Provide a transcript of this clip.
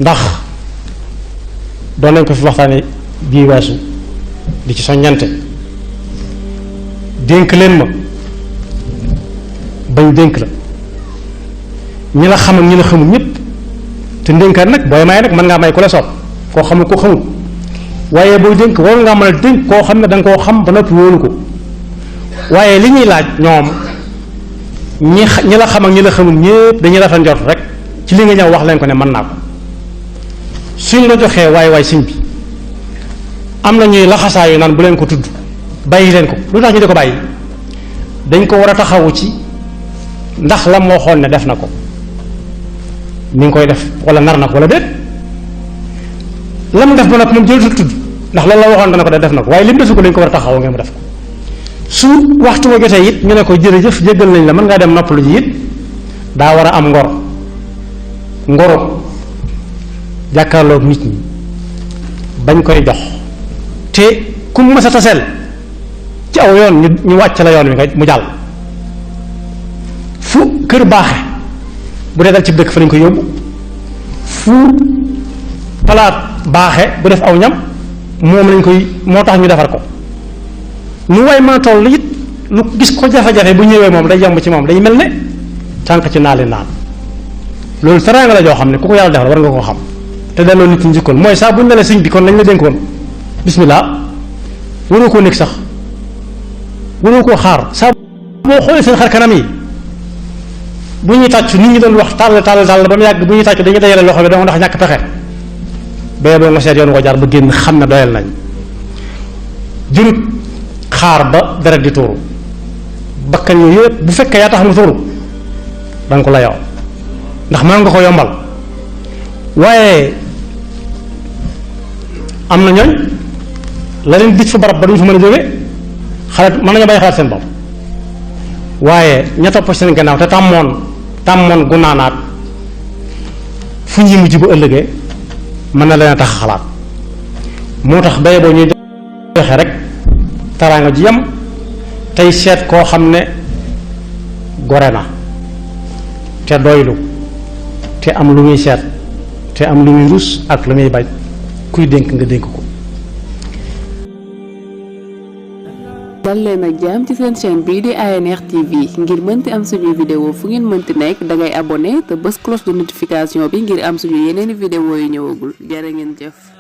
ndax doon nañ ko fi waxtaane bii weesu di ci soññante dénk leen ma bañ dénk la ñi la xam ak ñi la xamul ñëpp te ndénkaan nag booy may nag mën ngaa may ku la soob koo xamul ko xamul waaye booy dénk war ngaa mën a dénk koo xam ne da nga koo xam ba noppi wóolu ko waaye li ñuy laaj ñoom ñi la xam ak ñi la xamul ñëpp dañuy rafet njort rek ci li nga ñëw wax leen ko ne mën naa ko suñ la joxee waay sëñ bi am na ñuy laxasaayu naan bu leen ko tudd bàyyi leen ko lu tax ñu di ko bàyyi dañ ko war a taxawu ci ndax la moo xool ne def na ko mi ngi koy def wala nar na ko wala déet la mu def ba nag moom jëlutul tudd ndax loolu la waxoon dana ko def na ko waaye li mu defu ko dañ ko war a taxawu ngeen mu def ko su waxtu wa jotee it ñu ne ko jërëjëf jéggal nañ la mën ngaa dem noppalu ji it daa war a am ngoro jàkkaarloog nit ñi bañ koy jox te ku mu mës a taseel ci aw yoon ñu wàcc la yoon wi nga mu jàll fu kër baaxe bu dee dal ci dëkk fa lañ koy yóbbu fu palaat baaxe bu def aw ñam moom lañ koy moo tax ñu defar ko nu way mën a toll it lu gis ko jafe-jafe bu ñëwee moom day yomb ci moom day mel ne tànk ci naali naan loolu teraanga la joo xam ne ku ko yàlla defal war nga ko xam te delloo nit ñi njëkkoon mooy saa bu ñu ne la sëñ bi kon lañ la dénkoon bismillah waroo koo nekk sax waroo koo xaar saa boo xoolee seen xar kanam yi bu ñuy tàcc nit ñi doon wax tàll ba mu yàgg bu ñuy tàcc dañuy dajale loxo bi dong ndax ñàkk pexe bee boo nga seet yoon ko jaar ba génn xam ne doyal nañ jërut xaar ba deret di tuuru bakkan yooyu yëpp bu fekkee yaa tax mu tuuru danga ko la yow ndax mën nga ko yombal waaye am na ñooñ la leen dij fa barab ba duñ fa mën a jóge xalaat mën nañu bàyyi xalaat seen bopp waaye ña topp seen gannaaw te tàmmoon gu naanaat fu ñuy mujj bu ëllëgee mën na leen a tax xalaat moo tax baye boo ñuy joxe rek taraanga ji yam tey seet koo xam ne gore na te doylu te am lu muy seet te am lu muy rus ak lu muy bañ kuy dénk nga dénk ko. dal leen ak jàmm ci seen chaîne bii di ANR TV ngir mënti am suñuy vidéo fu ngeen mënti nekk dangay abonné te bës cloche de notification bi ngir am suñu yeneeni vidéo yu ñëwagul jërë ngeen jëf.